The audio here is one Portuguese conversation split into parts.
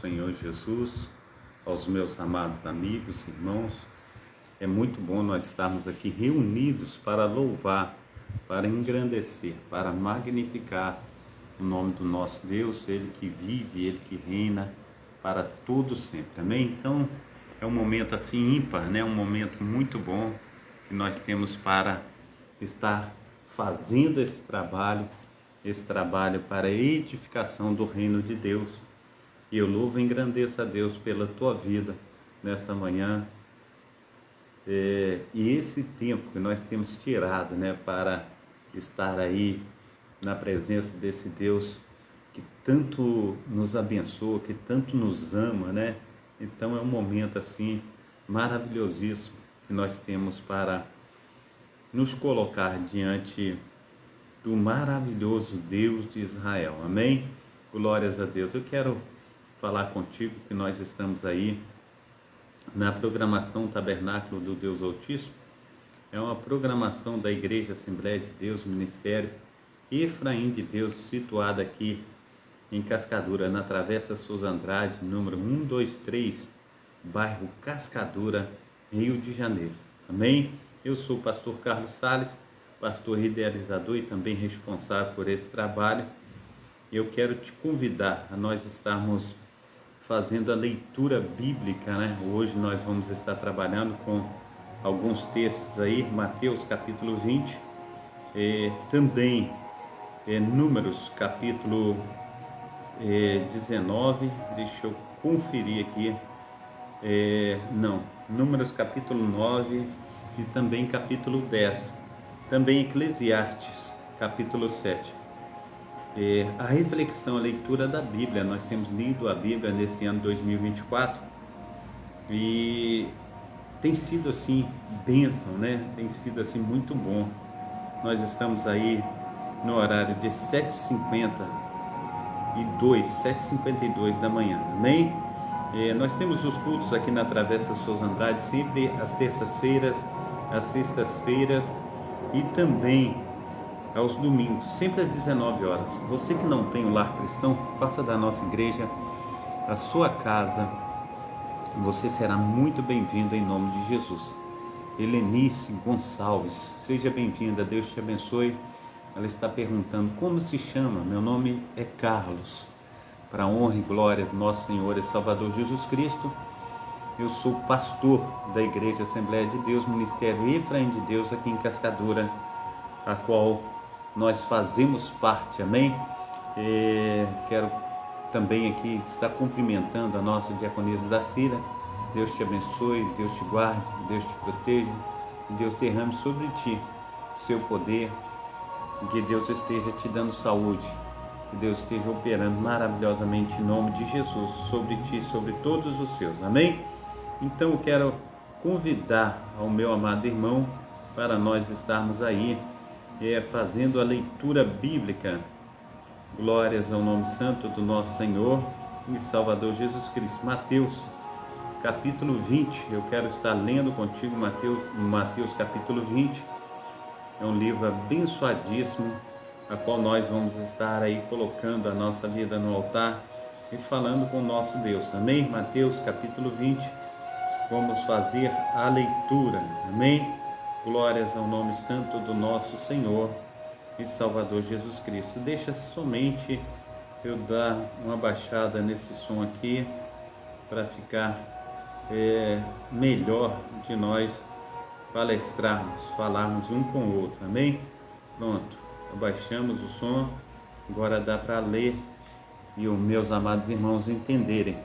Senhor Jesus, aos meus amados amigos, irmãos. É muito bom nós estarmos aqui reunidos para louvar, para engrandecer, para magnificar o nome do nosso Deus, Ele que vive, Ele que reina para todo sempre. Amém? Então, é um momento assim ímpar, né? Um momento muito bom que nós temos para estar fazendo esse trabalho para a edificação do reino de Deus. E eu louvo e engrandeço a Deus pela tua vida nessa manhã. E esse tempo que nós temos tirado, né, para estar aí na presença desse Deus que tanto nos abençoa, que tanto nos ama, né? Então é um momento assim maravilhosíssimo que nós temos para nos colocar diante do maravilhoso Deus de Israel. Amém? Glórias a Deus. Eu quero falar contigo que nós estamos aí na programação Tabernáculo do Deus Altíssimo. É uma programação da Igreja Assembleia de Deus, Ministério Efraim de Deus, situada aqui em Cascadura, na Travessa Souza Andrade, número 123, bairro Cascadura, Rio de Janeiro. Amém? Eu sou o pastor Carlos Sales, pastor idealizador e também responsável por esse trabalho. Eu quero te convidar a nós estarmos fazendo a leitura bíblica, né? Hoje nós vamos estar trabalhando com alguns textos aí, Mateus capítulo 20, também Números capítulo 19, deixa eu conferir aqui, Números capítulo 9 e também capítulo 10, também Eclesiastes capítulo 7. A reflexão, a leitura da Bíblia, nós temos lido a Bíblia nesse ano 2024 e tem sido assim bênção, né? Tem sido assim muito bom. Nós estamos aí no horário de 7h52 da manhã, amém? Nós temos os cultos aqui na Travessa Souza Andrade, sempre às terças-feiras, às sextas-feiras e também aos domingos, sempre às 19 horas. Você que não tem o lar cristão, faça da nossa igreja a sua casa. Você será muito bem-vindo em nome de Jesus. Helenice Gonçalves, seja bem-vinda, Deus te abençoe. Ela está perguntando como se chama. Meu nome é Carlos, para a honra e glória do nosso Senhor e Salvador Jesus Cristo. Eu sou pastor da Igreja Assembleia de Deus, Ministério Efraim de Deus, aqui em Cascadura, a qual nós fazemos parte, amém? Quero também aqui estar cumprimentando a nossa diaconisa da Cira. Deus te abençoe, Deus te guarde, Deus te proteja, Deus derrame sobre ti o seu poder, que Deus esteja te dando saúde, que Deus esteja operando maravilhosamente em nome de Jesus, sobre ti, sobre todos os seus, amém? Então eu quero convidar ao meu amado irmão para nós estarmos aí fazendo a leitura bíblica. Glórias ao nome santo do nosso Senhor e Salvador Jesus Cristo. Mateus capítulo 20, eu quero estar lendo contigo Mateus capítulo 20, é um livro abençoadíssimo, a qual nós vamos estar aí colocando a nossa vida no altar e falando com o nosso Deus, amém? Mateus capítulo 20, vamos fazer a leitura, amém? Glórias ao nome santo do nosso Senhor e Salvador Jesus Cristo. Deixa somente eu dar uma baixada nesse som aqui para ficar melhor de nós palestrarmos, falarmos um com o outro, amém? Pronto, abaixamos o som, agora dá para ler e os meus amados irmãos entenderem.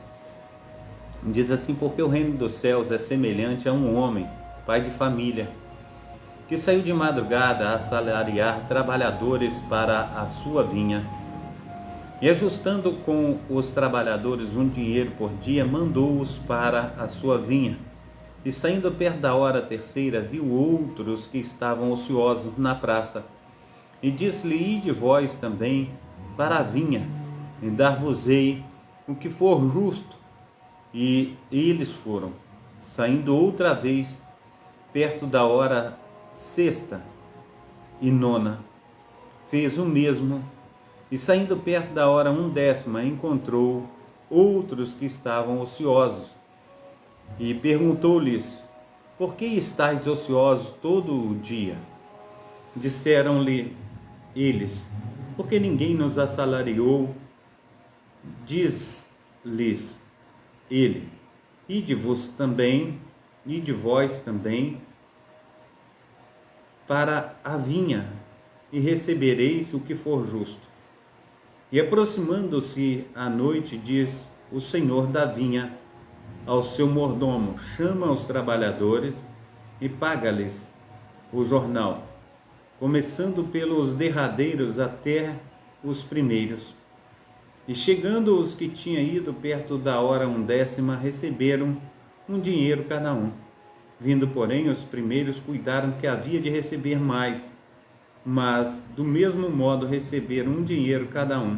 Diz assim: porque o reino dos céus é semelhante a um homem, pai de família, que saiu de madrugada a assalariar trabalhadores para a sua vinha. E ajustando com os trabalhadores um dinheiro por dia, mandou-os para a sua vinha. E saindo perto da hora terceira, viu outros que estavam ociosos na praça. E disse-lhe: ide vós também para a vinha, e dar-vos-ei o que for justo. E eles foram. Saindo outra vez, perto da hora sexta e nona, fez o mesmo, e saindo perto da hora 1/10, encontrou outros que estavam ociosos, e perguntou-lhes: por que estáis ociosos todo o dia? Disseram-lhe eles: porque ninguém nos assalariou. Diz-lhes ele: ide-vos também, ide vós também para a vinha, e recebereis o que for justo. E aproximando-se a noite, diz o senhor da vinha ao seu mordomo: chama os trabalhadores e paga-lhes o jornal, começando pelos derradeiros até os primeiros. E chegando os que tinham ido perto da hora 10ª, receberam um dinheiro cada um. Vindo, porém, os primeiros, cuidaram que havia de receber mais, mas do mesmo modo receberam um dinheiro cada um.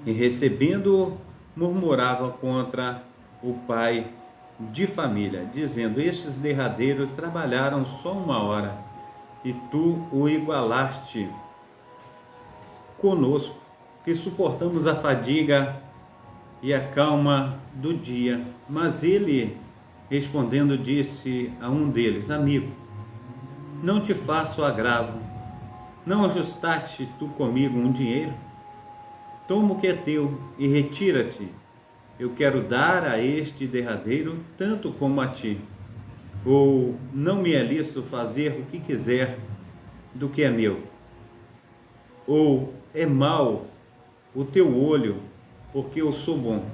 E recebendo-o, murmuravam contra o pai de família, dizendo: estes derradeiros trabalharam só 1 hora, e tu o igualaste conosco, que suportamos a fadiga e a calma do dia. Mas ele, respondendo, disse a um deles: amigo, não te faço agravo, não ajustaste tu comigo um dinheiro? Toma o que é teu e retira-te. Eu quero dar a este derradeiro tanto como a ti. Ou não me é lícito fazer o que quiser do que é meu? Ou é mau o teu olho, porque eu sou bom?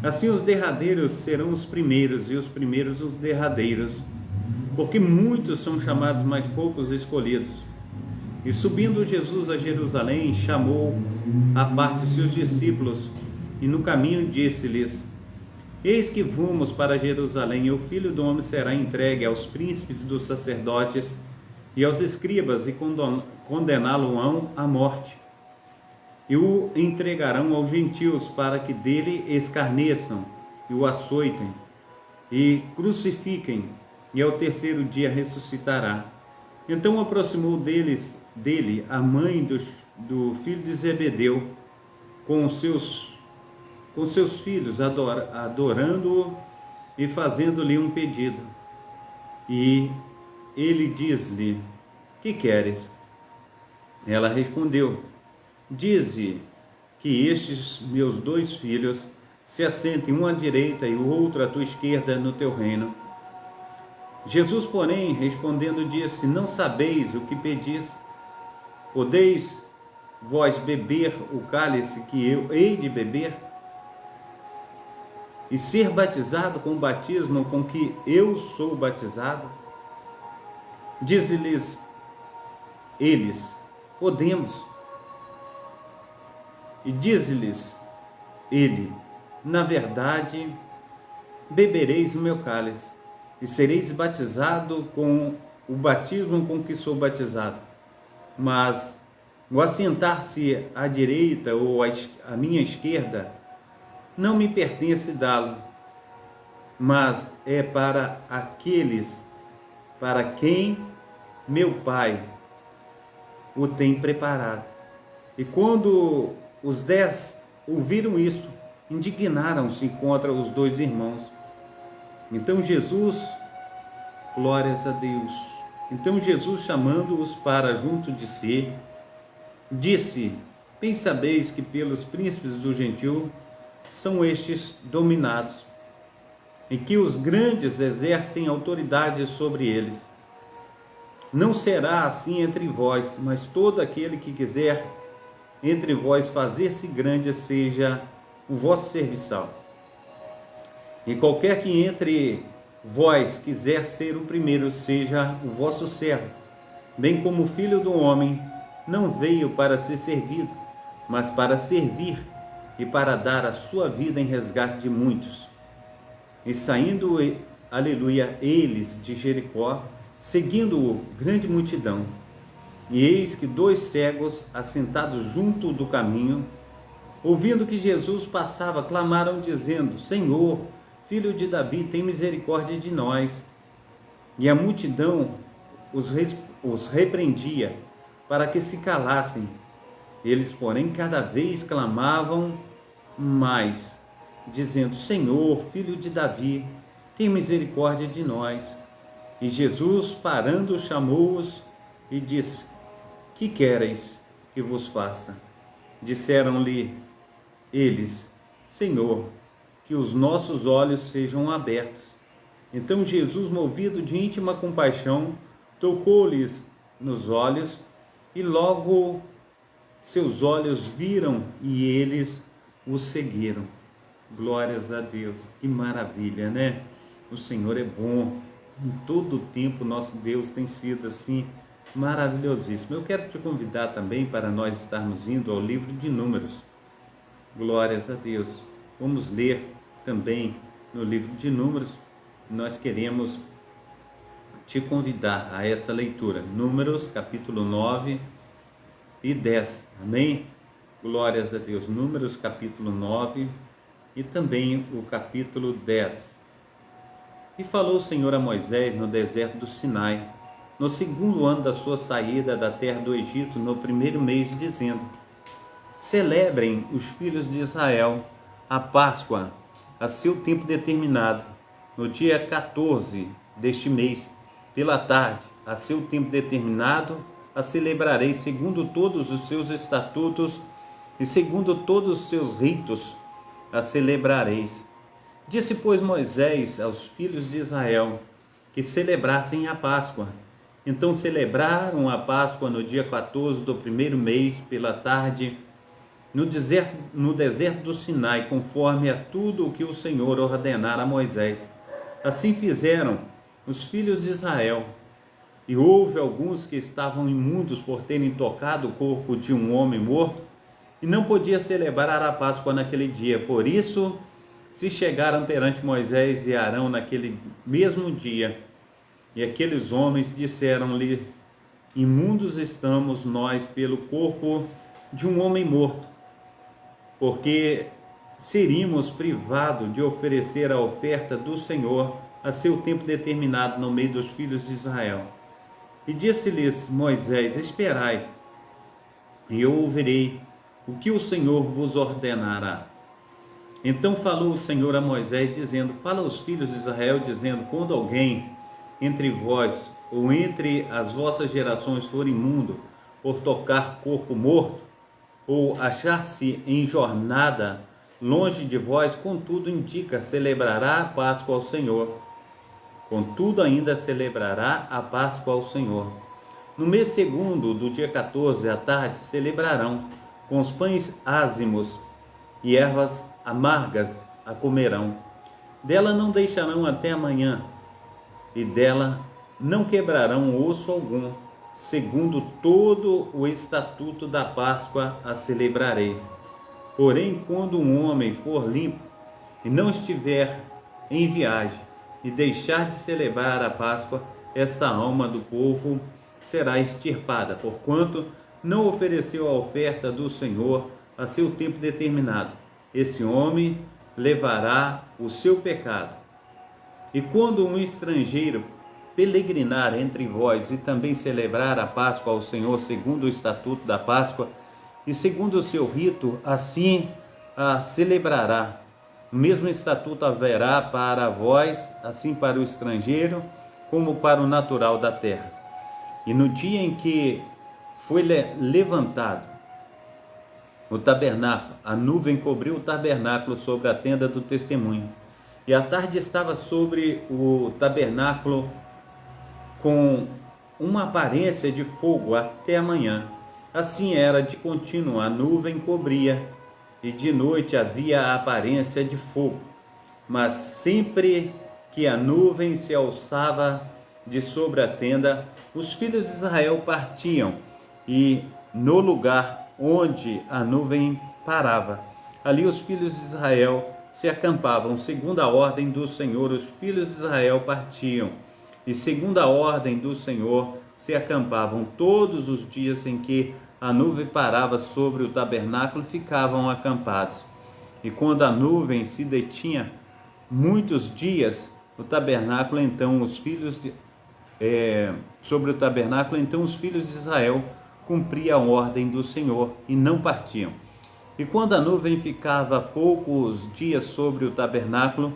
Assim os derradeiros serão os primeiros, e os primeiros os derradeiros, porque muitos são chamados, mas poucos escolhidos. E subindo Jesus a Jerusalém, chamou à parte seus discípulos, e no caminho disse-lhes: eis que vamos para Jerusalém, e o Filho do Homem será entregue aos príncipes dos sacerdotes e aos escribas, e condená-lo-ão à morte, e o entregarão aos gentios para que dele escarneçam e o açoitem e crucifiquem, e ao terceiro dia ressuscitará. Então aproximou dele a mãe do filho de Zebedeu com seus filhos, adorando-o e fazendo-lhe um pedido. E ele diz-lhe: que queres? Ela respondeu: dize que estes meus 2 filhos se assentem, um à direita e o outro à tua esquerda, no teu reino. Jesus, porém, respondendo, disse: não sabeis o que pedis. Podeis vós beber o cálice que eu hei de beber? E ser batizado com o batismo com que eu sou batizado? Diz-lhes eles: podemos. E diz-lhes ele: na verdade, bebereis o meu cálice, e sereis batizado com o batismo com que sou batizado. Mas o assentar-se à direita ou à minha esquerda não me pertence dá-lo, mas é para aqueles para quem meu Pai o tem preparado. E quando os 10 ouviram isso, indignaram-se contra os 2 irmãos. Então Jesus, glórias a Deus, então Jesus, chamando-os para junto de si, disse: bem sabeis que pelos príncipes do gentio são estes dominados, em que os grandes exercem autoridade sobre eles. Não será assim entre vós, mas todo aquele que quiser entre vós fazer-se grande seja o vosso serviçal. E qualquer que entre vós quiser ser o primeiro, seja o vosso servo, bem como o Filho do Homem não veio para ser servido, mas para servir e para dar a sua vida em resgate de muitos. E saindo, aleluia, eles de Jericó, seguindo-o grande multidão, e eis que 2 cegos, assentados junto do caminho, ouvindo que Jesus passava, clamaram dizendo: Senhor, Filho de Davi, tem misericórdia de nós. E a multidão os repreendia para que se calassem. Eles, porém, cada vez clamavam mas dizendo: Senhor, filho de Davi, tem misericórdia de nós. E Jesus, parando, chamou-os e disse: Que quereis que vos faça? Disseram-lhe eles: Senhor, que os nossos olhos sejam abertos. Então Jesus, movido de íntima compaixão, tocou-lhes nos olhos, e logo seus olhos viram e eles o seguiram. Glórias a Deus, que maravilha, né? O Senhor é bom, em todo o tempo nosso Deus tem sido assim, maravilhosíssimo. Eu quero te convidar também para nós estarmos indo ao livro de Números. Glórias a Deus. Vamos ler também no livro de Números. Nós queremos te convidar a essa leitura. Números, capítulo 9 e 10. Amém? Glórias a Deus. Números, capítulo 9 e também o capítulo 10. E falou o Senhor a Moisés no deserto do Sinai, no segundo ano da sua saída da terra do Egito, no primeiro mês, dizendo: Celebrem os filhos de Israel a Páscoa a seu tempo determinado, no dia 14 deste mês, pela tarde, a seu tempo determinado, a celebrarei segundo todos os seus estatutos e segundo todos os seus ritos, a celebrareis. Disse, pois, Moisés aos filhos de Israel que celebrassem a Páscoa. Então celebraram a Páscoa no dia 14 do primeiro mês, pela tarde, no deserto do Sinai, conforme a tudo o que o Senhor ordenara a Moisés. Assim fizeram os filhos de Israel. E houve alguns que estavam imundos por terem tocado o corpo de um homem morto, e não podia celebrar a Páscoa naquele dia. Por isso, se chegaram perante Moisés e Arão naquele mesmo dia, e aqueles homens disseram-lhe: Imundos estamos nós pelo corpo de um homem morto, porque seríamos privados de oferecer a oferta do Senhor a seu tempo determinado no meio dos filhos de Israel. E disse-lhes Moisés: Esperai, e eu ouvirei o que o Senhor vos ordenará. Então falou o Senhor a Moisés, dizendo: Fala aos filhos de Israel, dizendo: Quando alguém entre vós ou entre as vossas gerações for imundo por tocar corpo morto, ou achar-se em jornada longe de vós, contudo indica, celebrará a Páscoa ao Senhor. Contudo ainda celebrará a Páscoa ao Senhor. No mês segundo, do dia 14 à tarde, celebrarão, com os pães ázimos e ervas amargas a comerão. Dela não deixarão até amanhã, e dela não quebrarão osso algum. Segundo todo o estatuto da Páscoa a celebrareis. Porém, quando um homem for limpo e não estiver em viagem e deixar de celebrar a Páscoa, essa alma do povo será extirpada, porquanto não ofereceu a oferta do Senhor a seu tempo determinado. Esse homem levará o seu pecado. E quando um estrangeiro peregrinar entre vós e também celebrar a Páscoa ao Senhor segundo o estatuto da Páscoa e segundo o seu rito, assim a celebrará. O mesmo estatuto haverá para vós, assim para o estrangeiro, como para o natural da terra. E no dia em que foi levantado o tabernáculo, a nuvem cobriu o tabernáculo sobre a tenda do testemunho, e a tarde estava sobre o tabernáculo com uma aparência de fogo até a manhã. Assim era de contínuo, a nuvem cobria, e de noite havia a aparência de fogo. Mas sempre que a nuvem se alçava de sobre a tenda, os filhos de Israel partiam, e no lugar onde a nuvem parava, ali os filhos de Israel se acampavam. Segundo a ordem do Senhor, os filhos de Israel partiam, e segundo a ordem do Senhor se acampavam. Todos os dias em que a nuvem parava sobre o tabernáculo, ficavam acampados. E quando a nuvem se detinha muitos dias o tabernáculo, então os filhos de, sobre o tabernáculo, então os filhos de Israel cumpriam a ordem do Senhor e não partiam. E quando a nuvem ficava poucos dias sobre o tabernáculo,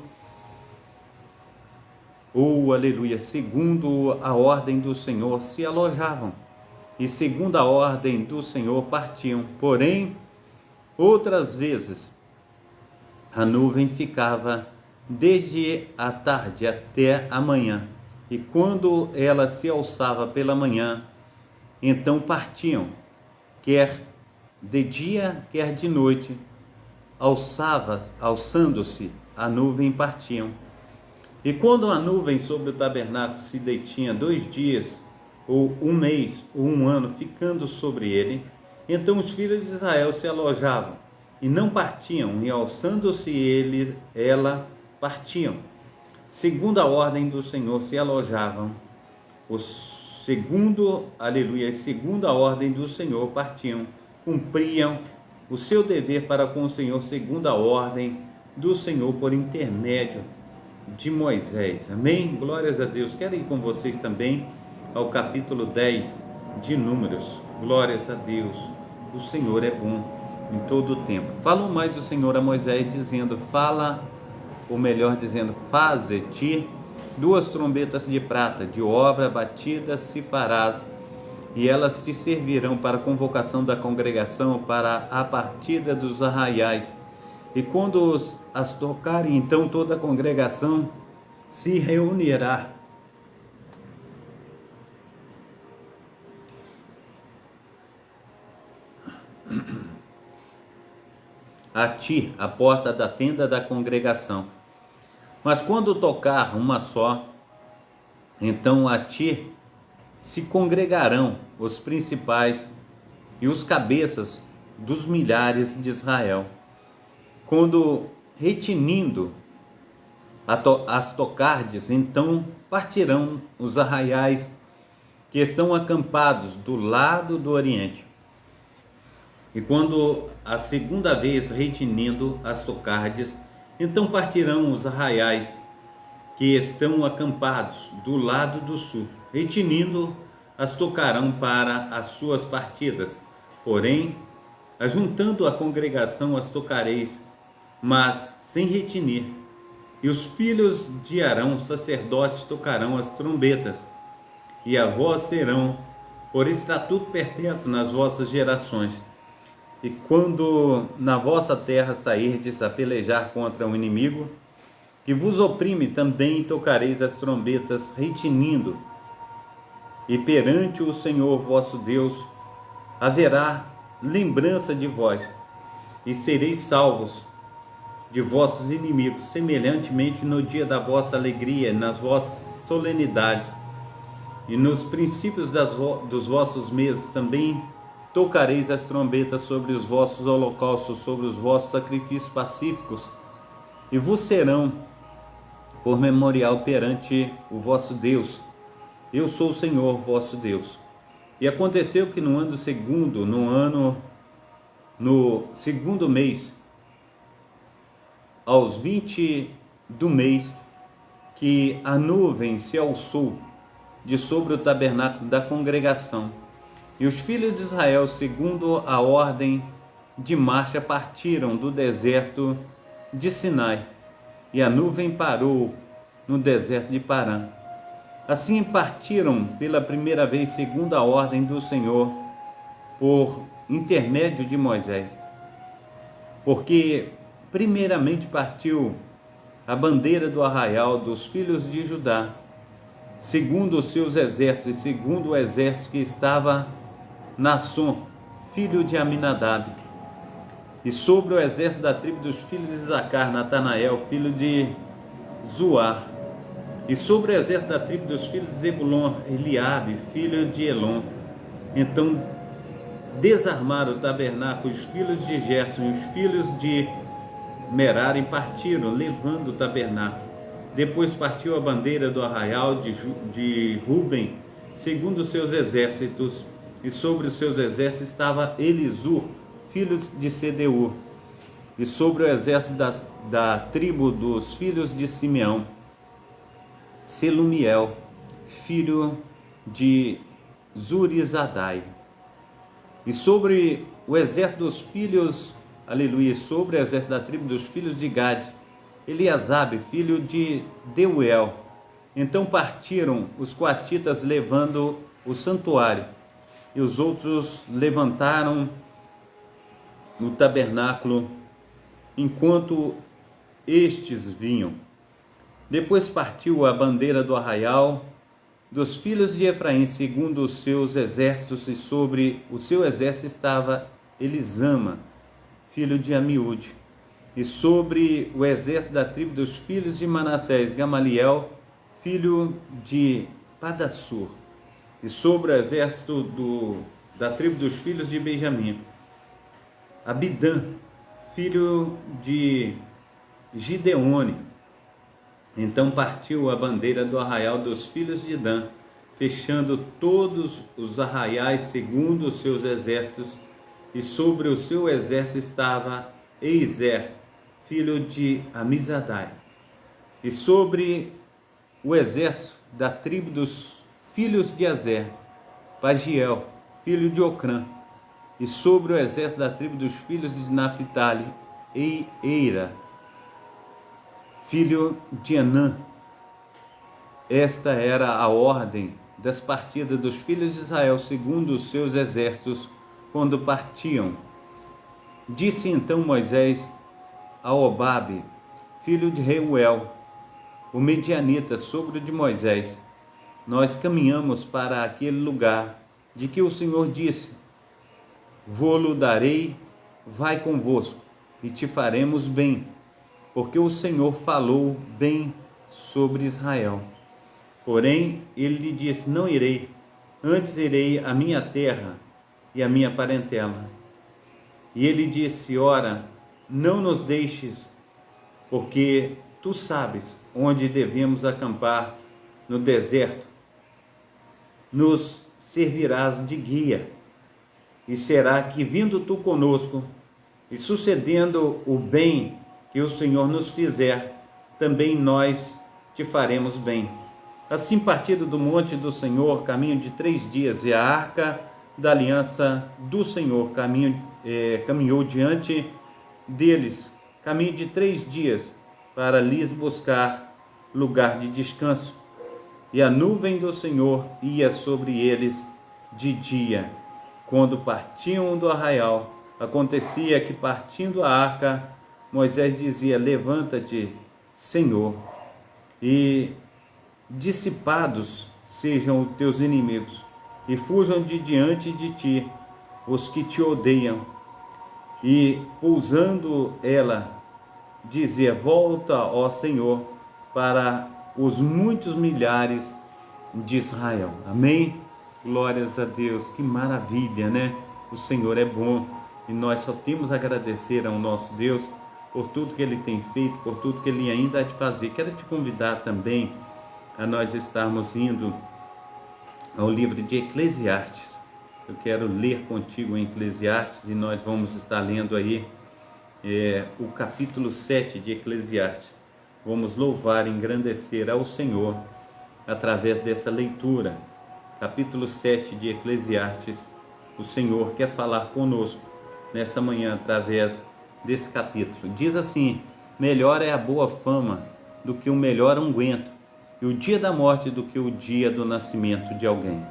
aleluia, segundo a ordem do Senhor, se alojavam, e segundo a ordem do Senhor partiam. Porém, outras vezes, a nuvem ficava desde a tarde até a manhã, e quando ela se alçava pela manhã, então partiam, quer de dia, quer de noite, alçando-se a nuvem, partiam. E quando a nuvem sobre o tabernáculo se detinha 2 dias, ou 1 mês, ou 1 ano, ficando sobre ele, então os filhos de Israel se alojavam, e não partiam, e alçando-se ela, partiam. Segundo a ordem do Senhor se alojavam, segundo a ordem do Senhor partiam, cumpriam o seu dever para com o Senhor, segundo a ordem do Senhor, por intermédio de Moisés. Amém? Glórias a Deus. Quero ir com vocês também ao capítulo 10 de Números. Glórias a Deus. O Senhor é bom em todo o tempo. Falou mais o Senhor a Moisés, dizendo, faze-te 2 trombetas de prata, de obra batida se farás, e elas te servirão para a convocação da congregação, para a partida dos arraiais. E quando as tocarem, então toda a congregação se reunirá. A ti, a porta da tenda da congregação. Mas quando tocar uma só, então a ti se congregarão os principais e os cabeças dos milhares de Israel. Quando retinindo as tocardes, então partirão os arraiais que estão acampados do lado do oriente. E quando a segunda vez retinindo as tocardes, então partirão os arraiais que estão acampados do lado do sul. Retinindo as tocarão para as suas partidas. Porém, ajuntando a congregação as tocareis, mas sem retinir. E os filhos de Arão, sacerdotes, tocarão as trombetas, e a vós serão por estatuto perpétuo nas vossas gerações. E quando na vossa terra sairdes a pelejar contra um inimigo, que vos oprime, também tocareis as trombetas, retinindo, e perante o Senhor vosso Deus haverá lembrança de vós, e sereis salvos de vossos inimigos, semelhantemente no dia da vossa alegria, nas vossas solenidades, e nos princípios dos vossos meses também tocareis as trombetas sobre os vossos holocaustos, sobre os vossos sacrifícios pacíficos, e vos serão por memorial perante o vosso Deus. Eu sou o Senhor vosso Deus. E aconteceu que no segundo mês, aos 20 do mês, que a nuvem se alçou de sobre o tabernáculo da congregação, e os filhos de Israel, segundo a ordem de marcha, partiram do deserto de Sinai, e a nuvem parou no deserto de Parã. Assim partiram pela primeira vez, segundo a ordem do Senhor, por intermédio de Moisés. Porque primeiramente partiu a bandeira do arraial dos filhos de Judá, segundo os seus exércitos, e segundo o exército que estava Nasson, filho de Aminadab. E sobre o exército da tribo dos filhos de Isacar, Natanael, filho de Zuar. E sobre o exército da tribo dos filhos de Zebulon, Eliabe, filho de Elon. Então desarmaram o tabernáculo os filhos de Gerson e os filhos de Merari partiram, levando o tabernáculo. Depois partiu a bandeira do arraial de Ruben, segundo os seus exércitos, e sobre os seus exércitos estava Elisur, filho de Sedeur. E sobre o exército da tribo dos filhos de Simeão, Selumiel, filho de Zurizadai. E sobre o exército dos filhos aleluia, sobre o exército da tribo dos filhos de Gade, Eliasabe, filho de Deuel. Então partiram os coatitas levando o santuário, e os outros levantaram o tabernáculo enquanto estes vinham. Depois partiu a bandeira do arraial dos filhos de Efraim, segundo os seus exércitos, e sobre o seu exército estava Elisama, filho de Amiúde. E sobre o exército da tribo dos filhos de Manassés, Gamaliel, filho de Padassur. E sobre o exército da tribo dos filhos de Benjamim, Abidã, filho de Gideone. Então partiu a bandeira do arraial dos filhos de Dan, fechando todos os arraiais segundo os seus exércitos, e sobre o seu exército estava Eizer, filho de Amizadai. E sobre o exército da tribo dos filhos de Azer, Pagiel, filho de Ocrã. E sobre o exército da tribo dos filhos de Naphtali, Eira, filho de Anã. Esta era a ordem das partidas dos filhos de Israel segundo os seus exércitos quando partiam. Disse então Moisés a Obabe, filho de Reuel, o medianita, sogro de Moisés: nós caminhamos para aquele lugar de que o Senhor disse: vô-lo darei, vai convosco, e te faremos bem, porque o Senhor falou bem sobre Israel. Porém, ele lhe disse: não irei, antes irei à minha terra e à minha parentela. E ele disse: ora, não nos deixes, porque tu sabes onde devemos acampar no deserto. Nos servirás de guia, e será que, vindo tu conosco, e sucedendo o bem que o Senhor nos fizer, também nós te faremos bem. Assim, partido do monte do Senhor, caminho de 3 dias, e a arca da aliança do Senhor caminhou diante deles, caminho de 3 dias, para lhes buscar lugar de descanso. E a nuvem do Senhor ia sobre eles de dia. Quando partiam do arraial, acontecia que, partindo a arca, Moisés dizia: levanta-te, Senhor, e dissipados sejam os teus inimigos, e fujam de diante de ti os que te odeiam. E pousando ela, dizia: volta, ó Senhor, para os muitos milhares de Israel. Amém? Glórias a Deus, que maravilha, né? O Senhor é bom, e nós só temos a agradecer ao nosso Deus por tudo que Ele tem feito, por tudo que Ele ainda há de fazer. Quero te convidar também a nós estarmos indo ao livro de Eclesiastes. Eu quero ler contigo em Eclesiastes, e nós vamos estar lendo aí o capítulo 7 de Eclesiastes. Vamos louvar e engrandecer ao Senhor através dessa leitura. Capítulo 7 de Eclesiastes. O Senhor quer falar conosco nessa manhã através desse capítulo. Diz assim: melhor é a boa fama do que o melhor unguento, e o dia da morte do que o dia do nascimento de alguém.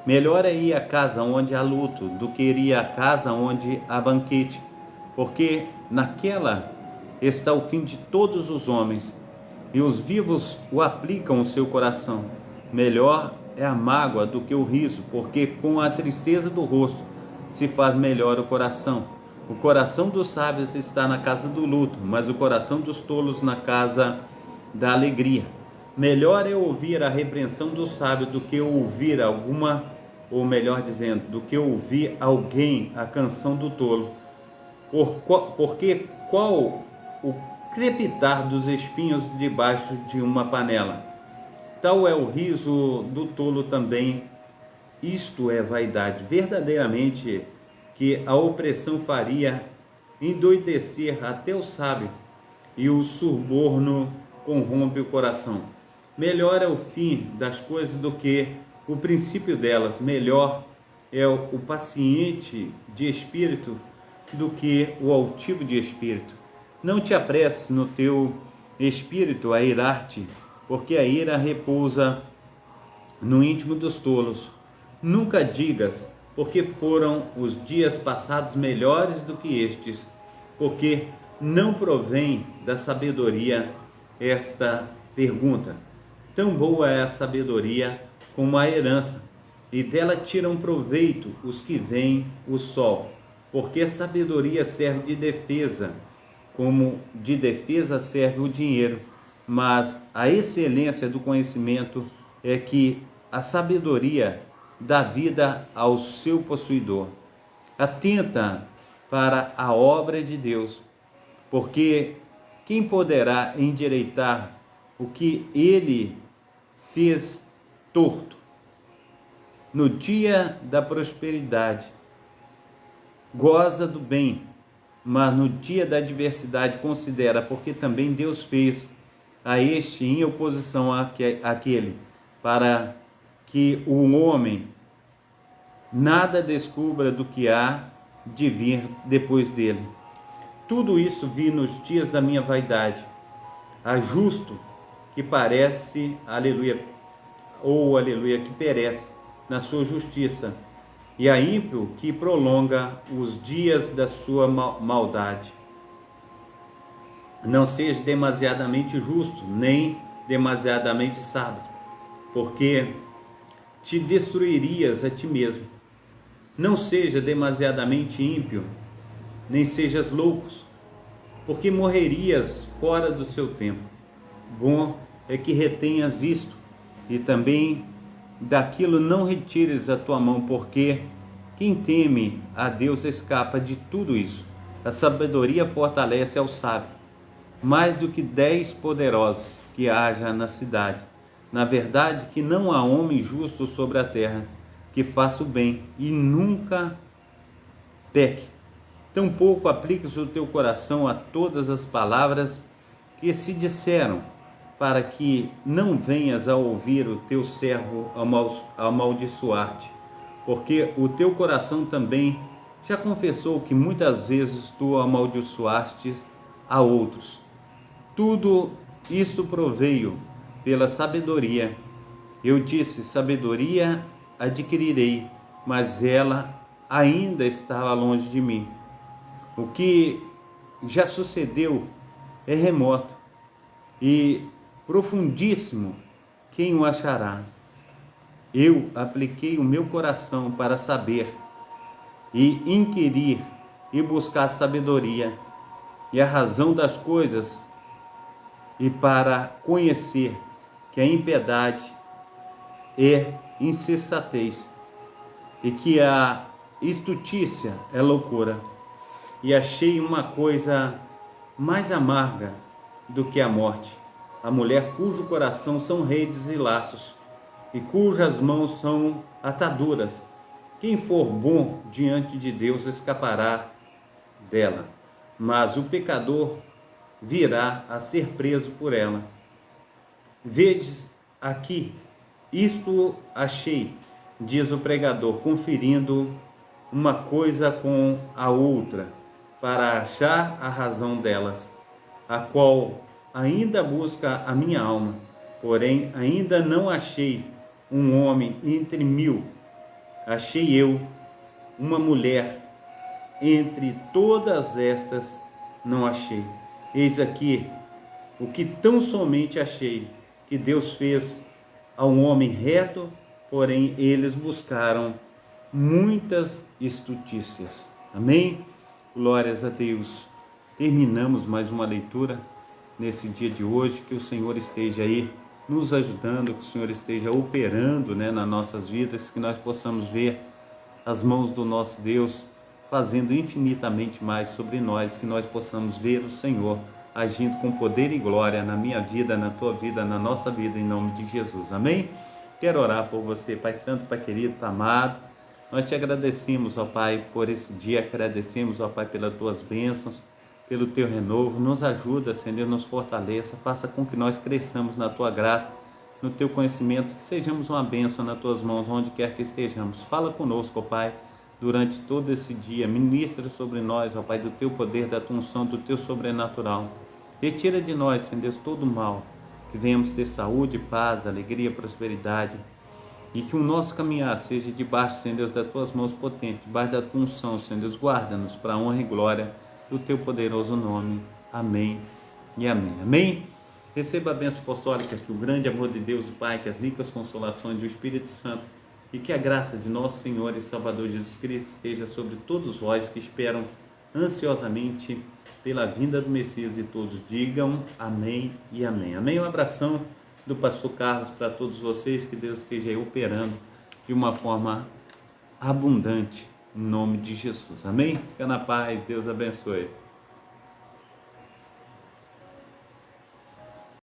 Melhor é ir à casa onde há luto do que ir à casa onde há banquete, porque naquela está o fim de todos os homens, e os vivos o aplicam o seu coração. Melhor é a mágoa do que o riso, porque com a tristeza do rosto se faz melhor o coração. O coração dos sábios está na casa do luto, mas o coração dos tolos na casa da alegria. Melhor é ouvir a repreensão do sábio do que ouvir alguma, ou melhor dizendo, do que ouvir alguém a canção do tolo. Porque qual o crepitar dos espinhos debaixo de uma panela? Tal é o riso do tolo também. Isto é vaidade. Verdadeiramente que a opressão faria endoidecer até o sábio, e o suborno corrompe o coração. Melhor é o fim das coisas do que o princípio delas. Melhor é o paciente de espírito do que o altivo de espírito. Não te apresses no teu espírito a irar-te, porque a ira repousa no íntimo dos tolos. Nunca digas, porque foram os dias passados melhores do que estes, porque não provém da sabedoria esta pergunta. Tão boa é a sabedoria como a herança, e dela tiram proveito os que veem o sol, porque a sabedoria serve de defesa, como de defesa serve o dinheiro, mas a excelência do conhecimento é que a sabedoria dá vida ao seu possuidor. Atenta para a obra de Deus, porque quem poderá endireitar o que ele fez torto? No dia da prosperidade, goza do bem, mas no dia da adversidade considera, porque também Deus fez a este em oposição àquele, para que o homem nada descubra do que há de vir depois dele. Tudo isso vi nos dias da minha vaidade. Há justo que parece, aleluia, ou aleluia, que perece na sua justiça, e há ímpio que prolonga os dias da sua maldade. Não seja demasiadamente justo, nem demasiadamente sábio, porque te destruirias a ti mesmo. Não seja demasiadamente ímpio, nem sejas loucos, porque morrerias fora do seu tempo. Bom é que retenhas isto, e também daquilo não retires a tua mão, porque quem teme a Deus escapa de tudo isso. A sabedoria fortalece ao sábio, mais do que 10 poderosos que haja na cidade. Na verdade, que não há homem justo sobre a terra que faça o bem e nunca peque. Tampouco apliques o teu coração a todas as palavras que se disseram, para que não venhas a ouvir o teu servo amaldiçoar-te, porque o teu coração também já confessou que muitas vezes tu amaldiçoaste a outros. Tudo isto proveio pela sabedoria. Eu disse, sabedoria adquirirei, mas ela ainda estava longe de mim. O que já sucedeu é remoto e profundíssimo, quem o achará? Eu apliquei o meu coração para saber e inquirir e buscar sabedoria e a razão das coisas, e para conhecer que a impiedade é insensatez e que a estutícia é loucura. E achei uma coisa mais amarga do que a morte, a mulher cujo coração são redes e laços, e cujas mãos são ataduras. Quem for bom diante de Deus escapará dela, mas o pecador virá a ser preso por ela. Vedes aqui, isto achei, diz o pregador, conferindo uma coisa com a outra, para achar a razão delas, a qual ainda busca a minha alma, porém ainda não achei um homem entre 1000. Achei eu uma mulher entre todas estas, não achei. Eis aqui o que tão somente achei, que Deus fez a um homem reto, porém eles buscaram muitas estutícias. Amém? Glórias a Deus. Terminamos mais uma leitura nesse dia de hoje. Que o Senhor esteja aí nos ajudando, que o Senhor esteja operando, nas nossas vidas, que nós possamos ver as mãos do nosso Deus fazendo infinitamente mais sobre nós, que nós possamos ver o Senhor agindo com poder e glória na minha vida, na tua vida, na nossa vida, em nome de Jesus. Amém? Quero orar por você, Pai Santo, Pai querido, Pai amado. Nós te agradecemos, ó Pai, por esse dia, agradecemos, ó Pai, pelas tuas bênçãos, pelo teu renovo. Nos ajuda, Senhor, nos fortaleça, faça com que nós cresçamos na tua graça, no teu conhecimento, que sejamos uma bênção nas tuas mãos, onde quer que estejamos. Fala conosco, ó Pai, durante todo esse dia. Ministra sobre nós, ó Pai, do teu poder, da tua unção, do teu sobrenatural. Retira de nós, Senhor Deus, todo o mal, que venhamos ter saúde, paz, alegria, prosperidade, e que o nosso caminhar seja debaixo, Senhor Deus, das tuas mãos potentes, debaixo da tua unção, Senhor Deus. Guarda-nos para a honra e glória do teu poderoso nome. Amém e amém. Amém. Receba a bênção apostólica, que o grande amor de Deus, o Pai, que as ricas consolações do Espírito Santo e que a graça de nosso Senhor e Salvador Jesus Cristo esteja sobre todos vós que esperam ansiosamente pela vinda do Messias, e todos digam amém e amém. Amém. Um abração do pastor Carlos para todos vocês, que Deus esteja aí operando de uma forma abundante, em nome de Jesus. Amém? Fica na paz, Deus abençoe.